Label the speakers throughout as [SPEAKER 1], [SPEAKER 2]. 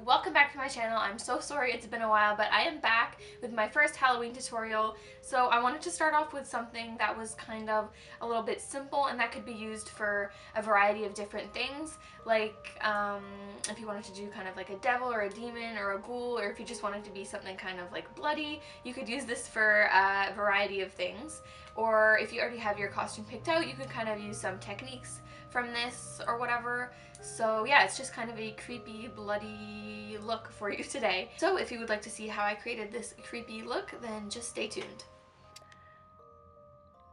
[SPEAKER 1] welcome back to my channel. I'm so sorry it's been a while, but I am back with my first Halloween tutorial. So I wanted to start off with something that was kind of a little bit simple and that could be used for a variety of different things. Like if you wanted to do kind of like a devil or a demon or a ghoul, or if you just wanted to be something kind of like bloody, you could use this for a variety of things. Or if you already have your costume picked out, you could kind of use some techniques from this or whatever. So yeah, it's just kind of a creepy, bloody look for you today. So if you would like to see how I created this creepy look, then just stay tuned.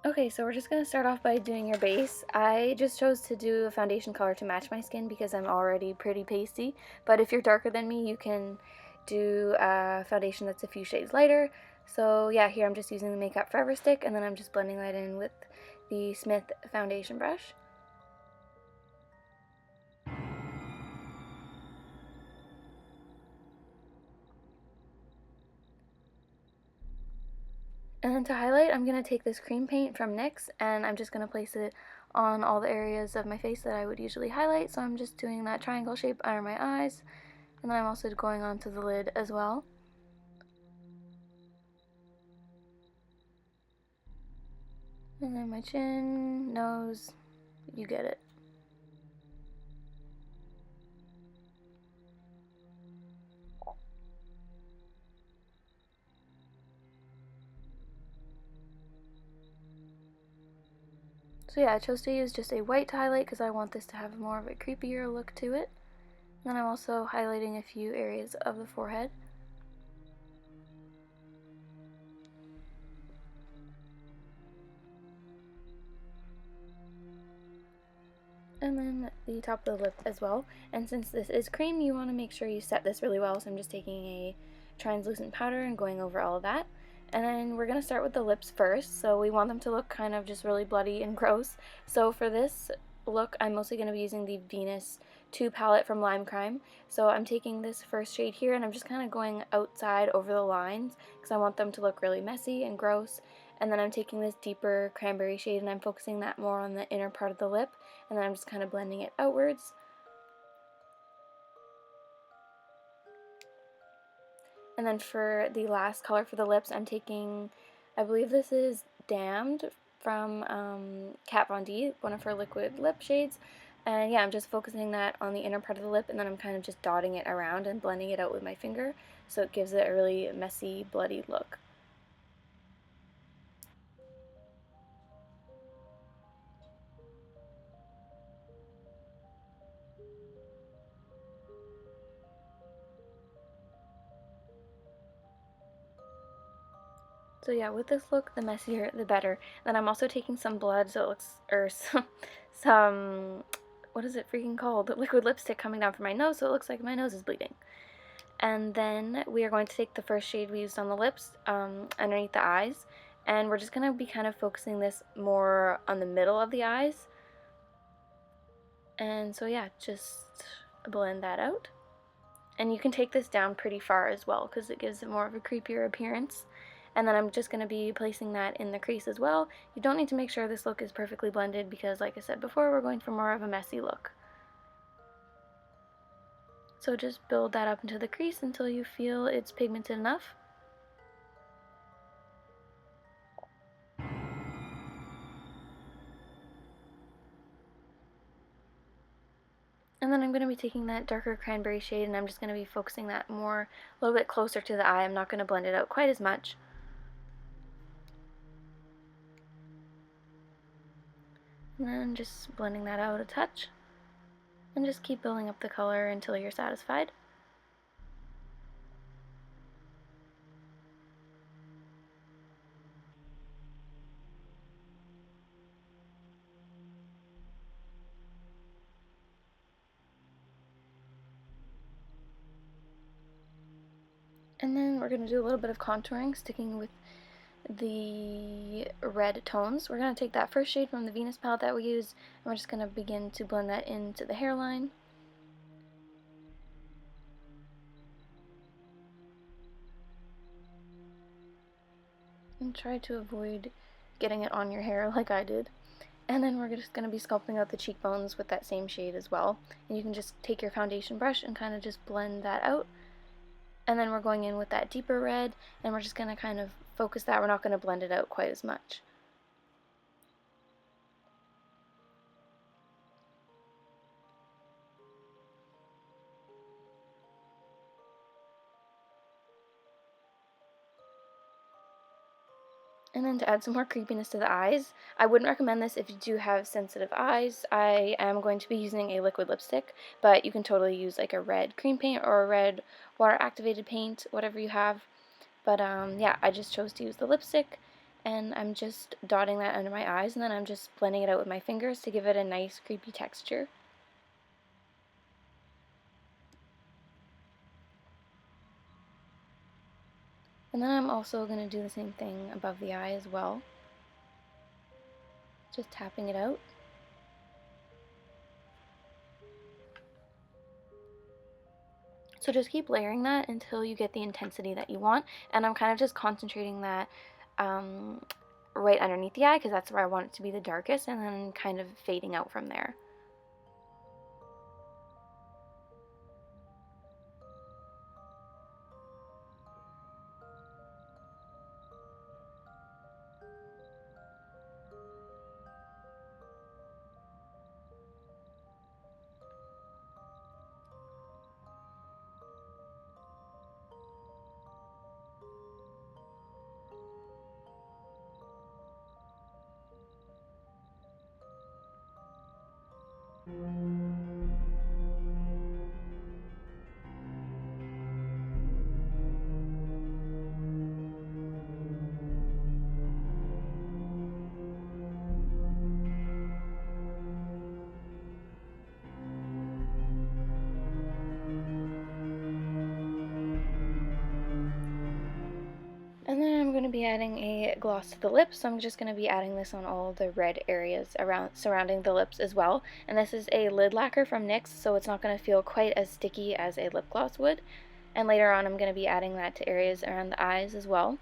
[SPEAKER 1] Okay, so we're just going to start off by doing your base. I just chose to do a foundation color to match my skin because I'm already pretty pasty, but if you're darker than me, you can do a foundation that's a few shades lighter. So yeah, here I'm just using the Makeup Forever stick, and then I'm just blending that in with the Smith foundation brush. And then to highlight, I'm going to take this cream paint from NYX, and I'm just going to place it on all the areas of my face that I would usually highlight. So I'm just doing that triangle shape under my eyes, and then I'm also going onto the lid as well. And then my chin, nose, you get it. So yeah, I chose to use just a white to highlight because I want this to have more of a creepier look to it. And then I'm also highlighting a few areas of the forehead. And then the top of the lip as well. And since this is cream, you want to make sure you set this really well. So I'm just taking a translucent powder and going over all of that. And then we're going to start with the lips first. So we want them to look kind of just really bloody and gross. So for this look, I'm mostly going to be using the Venus 2 palette from Limecrime. So I'm taking this first shade here and I'm just kind of going outside over the lines because I want them to look really messy and gross. And then I'm taking this deeper cranberry shade and I'm focusing that more on the inner part of the lip, and then I'm just kind of blending it outwards. And then for the last color for the lips, I'm taking, I believe this is Damned from Kat Von D, one of her liquid lip shades. And yeah, I'm just focusing that on the inner part of the lip, and then I'm kind of just dotting it around and blending it out with my finger, so it gives it a really messy, bloody look. So yeah, with this look, the messier, the better. Then I'm also taking some blood, so it looks, or some, what is it freaking called? Liquid lipstick coming down from my nose, so it looks like my nose is bleeding. And then we are going to take the first shade we used on the lips, underneath the eyes, and we're just going to be kind of focusing this more on the middle of the eyes. And so yeah, just blend that out. And you can take this down pretty far as well, because it gives it more of a creepier appearance. And then I'm just going to be placing that in the crease as well. You don't need to make sure this look is perfectly blended because, like I said before, we're going for more of a messy look. So just build that up into the crease until you feel it's pigmented enough. And then I'm going to be taking that darker cranberry shade and I'm just going to be focusing that more, a little bit closer to the eye. I'm not going to blend it out quite as much. And then just blending that out a touch. And just keep building up the color until you're satisfied. And then we're going to do a little bit of contouring, sticking with the red tones. We're going to take that first shade from the Venus palette that we used, and we're just going to begin to blend that into the hairline. And try to avoid getting it on your hair like I did. And then we're just going to be sculpting out the cheekbones with that same shade as well. And you can just take your foundation brush and kind of just blend that out. And then we're going in with that deeper red, and we're just going to kind of focus that. We're not going to blend it out quite as much. And then to add some more creepiness to the eyes, I wouldn't recommend this if you do have sensitive eyes. I am going to be using a liquid lipstick, but you can totally use like a red cream paint or a red water activated paint, whatever you have. But yeah, I just chose to use the lipstick, and I'm just dotting that under my eyes, and then I'm just blending it out with my fingers to give it a nice creepy texture. And then I'm also going to do the same thing above the eye as well. Just tapping it out. So just keep layering that until you get the intensity that you want. And I'm kind of just concentrating that right underneath the eye, because that's where I want it to be the darkest, and then kind of fading out from there. And then I'm going to be adding a gloss to the lips, so I'm just going to be adding this on all the red areas around surrounding the lips as well. And this is a lid lacquer from NYX, so it's not going to feel quite as sticky as a lip gloss would. And later on I'm going to be adding that to areas around the eyes as well.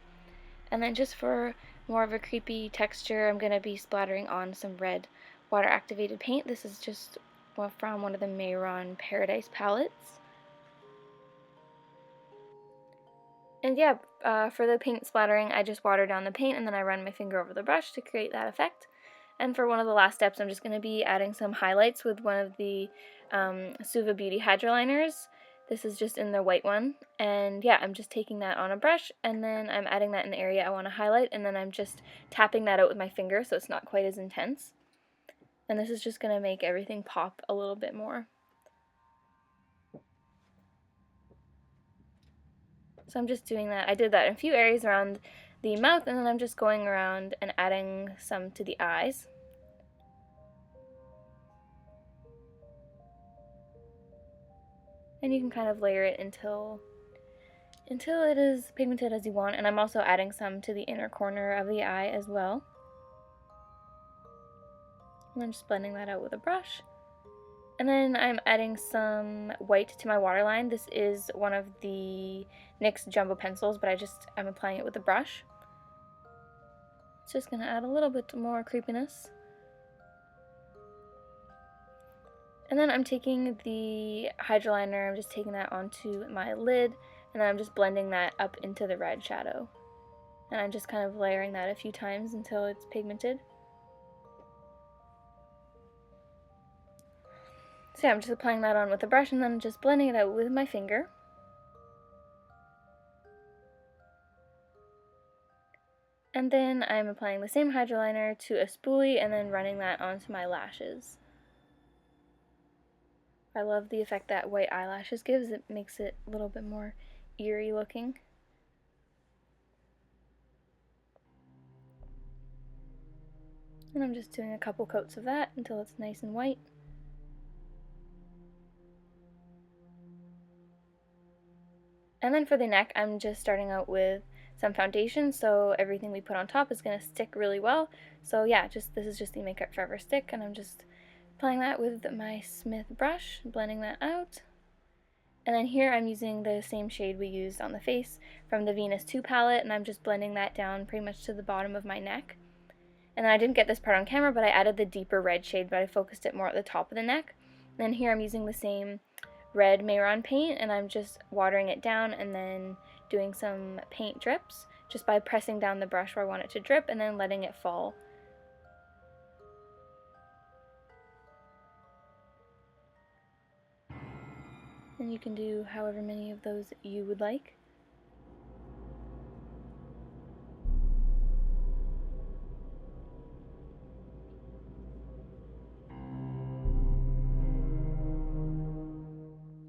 [SPEAKER 1] And then just for more of a creepy texture, I'm going to be splattering on some red water activated paint. This is just from one of the Mehron Paradise palettes. And yeah, for the paint splattering, I just water down the paint and then I run my finger over the brush to create that effect. And for one of the last steps, I'm just going to be adding some highlights with one of the Suva Beauty hydra liners. This is just in the white one. And yeah, I'm just taking that on a brush, and then I'm adding that in the area I want to highlight, and then I'm just tapping that out with my finger so it's not quite as intense. And this is just going to make everything pop a little bit more. So I'm just doing that. I did that in a few areas around the mouth, and then I'm just going around and adding some to the eyes. And you can kind of layer it until it is pigmented as you want. And I'm also adding some to the inner corner of the eye as well. And I'm just blending that out with a brush. And then I'm adding some white to my waterline. This is one of the NYX Jumbo pencils, but I'm applying it with a brush. It's just going to add a little bit more creepiness. And then I'm taking the hydra liner, I'm just taking that onto my lid, and then I'm just blending that up into the red shadow. And I'm just kind of layering that a few times until it's pigmented. So yeah, I'm just applying that on with a brush and then just blending it out with my finger. And then I'm applying the same hydra liner to a spoolie and then running that onto my lashes. I love the effect that white eyelashes gives. It makes it a little bit more eerie looking. And I'm just doing a couple coats of that until it's nice and white. And then for the neck, I'm just starting out with some foundation, so everything we put on top is going to stick really well. So yeah, this is just the Makeup Forever stick, and I'm just applying that with my Smith brush, blending that out. And then here I'm using the same shade we used on the face from the Venus 2 palette, and I'm just blending that down pretty much to the bottom of my neck.
[SPEAKER 2] And then I didn't get this part on camera, but I added the deeper red shade, but I focused it more at the top of the neck. And then here I'm using the same red Mehron paint, and I'm just watering it down and then doing some paint drips just by pressing down the brush where I want it to drip and then letting it fall. And you can do however many of those you would like.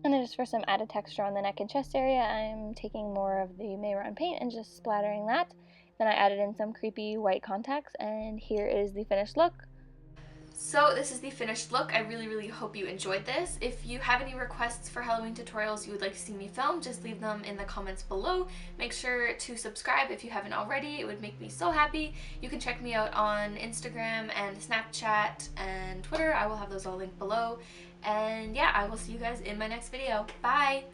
[SPEAKER 2] And then just for some added texture on the neck and chest area, I'm taking more of the Mehron paint and just splattering that. Then I added in some creepy white contacts, and here is the finished look.
[SPEAKER 1] So this is the finished look. I really hope you enjoyed this. If you have any requests for Halloween tutorials you would like to see me film, just leave them in the comments below. Make sure to subscribe if you haven't already. It would make me so happy. You can check me out on Instagram and Snapchat and Twitter. I will have those all linked below. And yeah, I will see you guys in my next video. Bye!